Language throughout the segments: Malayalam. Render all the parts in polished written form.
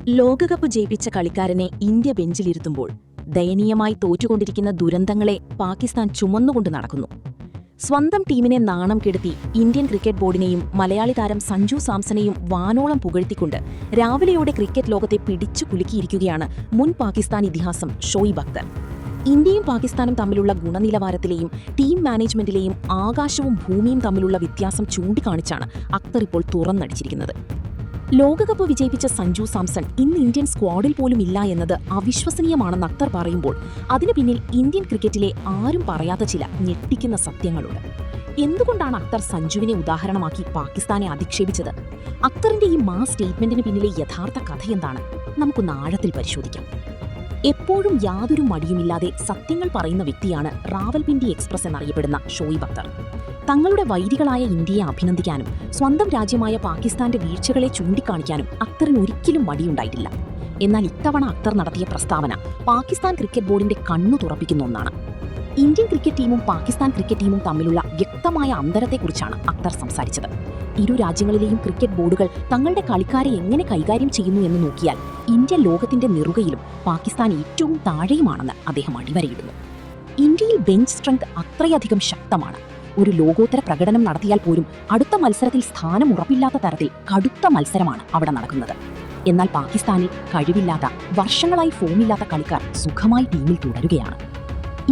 ലോകകപ്പ് ജയിപ്പിച്ച കളിക്കാരനെ ഇന്ത്യ ബെഞ്ചിലിരുത്തുമ്പോൾ ദയനീയമായി തോറ്റുകൊണ്ടിരിക്കുന്ന ദുരന്തങ്ങളെ പാകിസ്ഥാൻ ചുമന്നുകൊണ്ട് നടക്കുന്നു. സ്വന്തം ടീമിനെ നാണം കെടുത്തി ഇന്ത്യൻ ക്രിക്കറ്റ് ബോർഡിനെയും മലയാളി താരം സഞ്ജു സാംസണെയും വാനോളം പുകഴ്ത്തിക്കൊണ്ട് രാവിലെയോടെ ക്രിക്കറ്റ് ലോകത്തെ പിടിച്ചു കുലുക്കിയിരിക്കുകയാണ് മുൻ പാകിസ്ഥാൻ ഇതിഹാസം ഷോയിബ് അക്തർ. ഇന്ത്യയും പാകിസ്ഥാനും തമ്മിലുള്ള ഗുണനിലവാരത്തിലെയും ടീം മാനേജ്മെന്റിലെയും ആകാശവും ഭൂമിയും തമ്മിലുള്ള വ്യത്യാസം ചൂണ്ടിക്കാണിച്ചാണ് അക്തർ ഇപ്പോൾ തുറന്നടിച്ചിരിക്കുന്നത്. ലോകകപ്പ് വിജയിപ്പിച്ച സഞ്ജു സാംസൺ ഇന്ന് ഇന്ത്യൻ സ്ക്വാഡിൽ പോലും ഇല്ല എന്നത് അവിശ്വസനീയമാണെന്ന് അക്തർ പറയുമ്പോൾ അതിനു പിന്നിൽ ഇന്ത്യൻ ക്രിക്കറ്റിലെ ആരും പറയാത്ത ചില ഞെട്ടിക്കുന്ന സത്യങ്ങളുണ്ട്. എന്തുകൊണ്ടാണ് അക്തർ സഞ്ജുവിനെ ഉദാഹരണമാക്കി പാകിസ്ഥാനെ അധിക്ഷേപിച്ചത്? അക്തറിന്റെ ഈ മാസ് സ്റ്റേറ്റ്മെന്റിന് പിന്നിലെ യഥാർത്ഥ കഥയെന്താണ്? നമുക്കൊന്ന് ആഴത്തിൽ പരിശോധിക്കാം. എപ്പോഴും യാതൊരു മടിയുമില്ലാതെ സത്യങ്ങൾ പറയുന്ന വ്യക്തിയാണ് റാവൽപിണ്ടി എക്സ്പ്രസ് എന്നറിയപ്പെടുന്ന ഷോയിബ് അക്തർ. തങ്ങളുടെ വൈരികളായ ഇന്ത്യയെ അഭിനന്ദിക്കാനും സ്വന്തം രാജ്യമായ പാകിസ്ഥാന്റെ വീഴ്ചകളെ ചൂണ്ടിക്കാണിക്കാനും അക്തറിന് ഒരിക്കലും മടിയുണ്ടായിട്ടില്ല. എന്നാൽ ഇത്തവണ അക്തർ നടത്തിയ പ്രസ്താവന പാകിസ്ഥാൻ ക്രിക്കറ്റ് ബോർഡിന്റെ കണ്ണു തുറപ്പിക്കുന്ന ഒന്നാണ്. ഇന്ത്യൻ ക്രിക്കറ്റ് ടീമും പാകിസ്ഥാൻ ക്രിക്കറ്റ് ടീമും തമ്മിലുള്ള വ്യക്തമായ അന്തരത്തെക്കുറിച്ചാണ് അക്തർ സംസാരിച്ചത്. ഇരു രാജ്യങ്ങളിലെയും ക്രിക്കറ്റ് ബോർഡുകൾ തങ്ങളുടെ കളിക്കാരെ എങ്ങനെ കൈകാര്യം ചെയ്യുന്നു എന്ന് നോക്കിയാൽ ഇന്ത്യ ലോകത്തിന്റെ നെറുകയിലും പാകിസ്ഥാൻ ഏറ്റവും താഴെയുമാണെന്ന് അദ്ദേഹം അടിവരയിടുന്നു. ഇന്ത്യയിൽ ബെഞ്ച് സ്ട്രെങ്ത് അത്രയധികം ശക്തമാണ്. ഒരു ലോകോത്തര പ്രകടനം നടത്തിയാൽ പോലും അടുത്ത മത്സരത്തിൽ സ്ഥാനം ഉറപ്പില്ലാത്ത തരത്തിൽ കടുത്ത മത്സരമാണ് അവിടെ നടക്കുന്നത്. എന്നാൽ പാകിസ്ഥാനിൽ കഴിവില്ലാത്ത, വർഷങ്ങളായി ഫോമില്ലാത്ത കളിക്കാർ സുഖമായി ടീമിൽ തുടരുകയാണ്.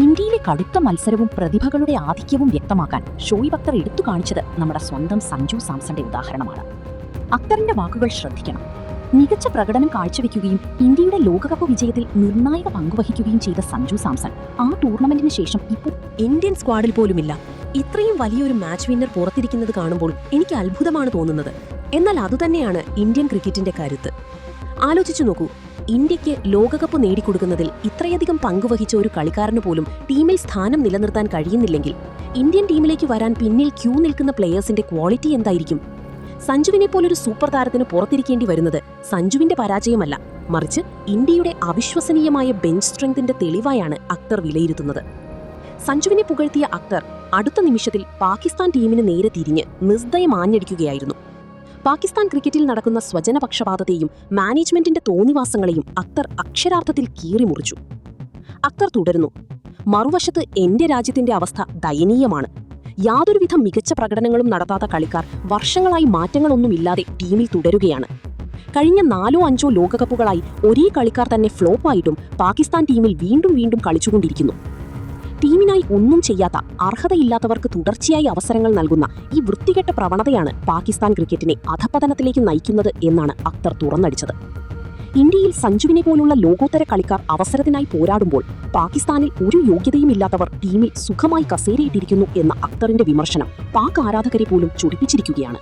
ഇന്ത്യയിലെ കടുത്ത മത്സരവും പ്രതിഭകളുടെ ആധിക്യവും വ്യക്തമാക്കാൻ ഷോയിബ് അക്തർ എടുത്തു കാണിച്ചത് നമ്മുടെ സ്വന്തം സഞ്ജു സാംസന്റെ ഉദാഹരണമാണ്. അക്തറിന്റെ വാക്കുകൾ ശ്രദ്ധിക്കണം. മികച്ച പ്രകടനം കാഴ്ചവെക്കുകയും ഇന്ത്യയുടെ ലോകകപ്പ് വിജയത്തിൽ നിർണായക പങ്കുവഹിക്കുകയും ചെയ്ത സഞ്ജു സാംസൺ ആ ടൂർണമെന്റിന് ശേഷം ഇപ്പോൾ ഇന്ത്യൻ സ്ക്വാഡിൽ പോലുമില്ല. ഇത്രയും വലിയൊരു മാച്ച് വിന്നർ പുറത്തിരിക്കുന്നത് കാണുമ്പോൾ എനിക്ക് അത്ഭുതമാണ് തോന്നുന്നത്. എന്നാൽ അതുതന്നെയാണ് ഇന്ത്യൻ ക്രിക്കറ്റിന്റെ കരുത്ത്. ആലോചിച്ചു നോക്കൂ, ഇന്ത്യക്ക് ലോകകപ്പ് നേടിക്കൊടുക്കുന്നതിൽ ഇത്രയധികം പങ്കുവഹിച്ച ഒരു കളിക്കാരന് പോലും ടീമിൽ സ്ഥാനം നിലനിർത്താൻ കഴിയുന്നില്ലെങ്കിൽ ഇന്ത്യൻ ടീമിലേക്ക് വരാൻ പിന്നിൽ ക്യൂ നിൽക്കുന്ന പ്ലെയേഴ്സിന്റെ ക്വാളിറ്റി എന്തായിരിക്കും? സഞ്ജുവിനെ പോലൊരു സൂപ്പർ താരത്തിന് പുറത്തിരിക്കേണ്ടി വരുന്നത് സഞ്ജുവിന്റെ പരാജയമല്ല, മറിച്ച് ഇന്ത്യയുടെ അവിശ്വസനീയമായ ബെഞ്ച് സ്ട്രെങ്തിന്റെ തെളിവായാണ് അക്തർ വിലയിരുത്തുന്നത്. സഞ്ജുവിനെ പുകഴ്ത്തിയ അക്തർ അടുത്ത നിമിഷത്തിൽ പാകിസ്ഥാൻ ടീമിന് നേരെ തിരിഞ്ഞ് നിർദ്ദയം ആഞ്ഞടിക്കുകയായിരുന്നു. പാകിസ്ഥാൻ ക്രിക്കറ്റിൽ നടക്കുന്ന സ്വജനപക്ഷപാതത്തെയും മാനേജ്മെന്റിന്റെ തോന്നിവാസങ്ങളെയും അക്തർ അക്ഷരാർത്ഥത്തിൽ കീറിമുറിച്ചു. അക്തർ തുടർന്നു, മറുവശത്ത് എന്റെ രാജ്യത്തിന്റെ അവസ്ഥ ദയനീയമാണ്. യാതൊരുവിധ മികച്ച പ്രകടനങ്ങളും നടത്താത്ത കളിക്കാർ വർഷങ്ങളായി മാറ്റങ്ങളൊന്നുമില്ലാതെ ടീമിൽ തുടരുകയാണ്. കഴിഞ്ഞ 4-5 ലോകകപ്പുകളായി ഒരേ കളിക്കാർ തന്നെ ഫ്ലോപ്പായിട്ടും പാകിസ്ഥാൻ ടീമിൽ വീണ്ടും വീണ്ടും കളിച്ചുകൊണ്ടിരിക്കുന്നു. ടീമിനായി ഒന്നും ചെയ്യാത്ത, അർഹതയില്ലാത്തവർക്ക് തുടർച്ചയായി അവസരങ്ങൾ നൽകുന്ന ഈ വൃത്തികെട്ട പ്രവണതയാണ് പാകിസ്ഥാൻ ക്രിക്കറ്റിനെ അധപതനത്തിലേക്ക് നയിക്കുന്നത് എന്നാണ് അക്തർ തുറന്നടിച്ചത്. ഇന്ത്യയിൽ സഞ്ജുവിനെ പോലുള്ള ലോകോത്തര കളിക്കാർ അവസരത്തിനായി പോരാടുമ്പോൾ പാകിസ്ഥാനിൽ ഒരു യോഗ്യതയുമില്ലാത്തവർ ടീമിൽ സുഖമായി കസേരയിട്ടിരിക്കുന്നു എന്ന അക്തറിന്റെ വിമർശനം പാക് ആരാധകരെ പോലും ചൊടിപ്പിച്ചിരിക്കുകയാണ്.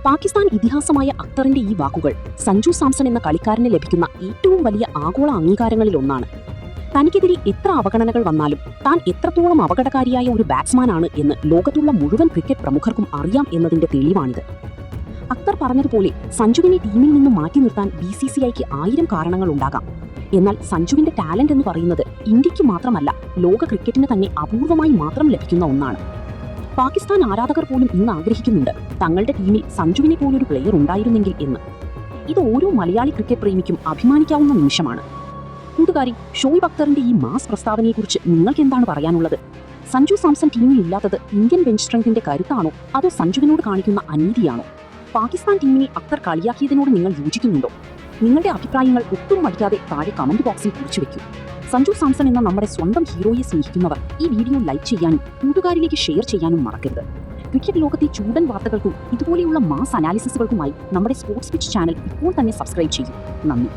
പാകിസ്ഥാൻ ഇതിഹാസമായ അക്തറിന്റെ ഈ വാക്കുകൾ സഞ്ജു സാംസൺ എന്ന കളിക്കാരന് ലഭിക്കുന്ന ഏറ്റവും വലിയ ആഗോള അംഗീകാരങ്ങളിൽ ഒന്നാണ്. തനിക്കെതിരെ എത്ര അവഗണനകൾ വന്നാലും താൻ എത്രത്തോളം അപകടകാരിയായ ഒരു ബാറ്റ്സ്മാനാണ് എന്ന് ലോകത്തുള്ള മുഴുവൻ ക്രിക്കറ്റ് പ്രമുഖർക്കും അറിയാം എന്നതിന്റെ തെളിവാണിത്. അക്തർ പറഞ്ഞതുപോലെ സഞ്ജുവിനെ ടീമിൽ നിന്നും മാറ്റി നിർത്താൻ BCCIക്ക് 1000 കാരണങ്ങൾ ഉണ്ടാകാം. എന്നാൽ സഞ്ജുവിന്റെ ടാലന്റ് എന്ന് പറയുന്നത് ഇന്ത്യക്ക് മാത്രമല്ല, ലോക ക്രിക്കറ്റിന് തന്നെ അപൂർവമായി മാത്രം ലഭിക്കുന്ന ഒന്നാണ്. പാകിസ്ഥാൻ ആരാധകർ പോലും ഇന്ന് ആഗ്രഹിക്കുന്നുണ്ട് തങ്ങളുടെ ടീമിൽ സഞ്ജുവിനെ പോലൊരു പ്ലെയർ ഉണ്ടായിരുന്നെങ്കിൽ എന്ന്. ഇത് ഓരോ മലയാളി ക്രിക്കറ്റ് പ്രേമിക്കും അഭിമാനിക്കാവുന്ന നിമിഷമാണ്. കൂട്ടുകാരി, ഷോയിബ് അക്തറിന്റെ ഈ മാസ് പ്രസ്താവനയെക്കുറിച്ച് നിങ്ങൾക്ക് എന്താണ് പറയാനുള്ളത്? സഞ്ജു സാംസൺ ടീമിൽ ഇല്ലാത്തത് ഇന്ത്യൻ ബെഞ്ച് സ്ട്രെങ്തിന്റെ കരുത്താണോ അതോ സഞ്ജുവിനോട് കാണിക്കുന്ന അനീതിയാണോ? പാകിസ്ഥാൻ ടീമിനെ അക്തർ കളിയാക്കിയതിനോട് നിങ്ങൾ യോജിക്കുന്നുണ്ടോ? നിങ്ങളുടെ അഭിപ്രായങ്ങൾ ഒട്ടും മടിക്കാതെ താഴെ കമന്റ് ബോക്സിൽ കുറിച്ചുവെക്കൂ. സഞ്ജു സാംസൺ എന്ന നമ്മുടെ സ്വന്തം ഹീറോയെ സ്നേഹിക്കുന്നവർ ഈ വീഡിയോ ലൈക്ക് ചെയ്യാനും കൂട്ടുകാരിലേക്ക് ഷെയർ ചെയ്യാനും മറക്കരുത്. ക്രിക്കറ്റ് ലോകത്തെ ചൂടൻ വാർത്തകൾക്കും ഇതുപോലെയുള്ള മാസ് അനാലിസിസുകൾക്കുമായി നമ്മുടെ സ്പോർട്സ് പിച്ച് ചാനൽ ഇപ്പോൾ തന്നെ സബ്സ്ക്രൈബ് ചെയ്യൂ. നന്ദി.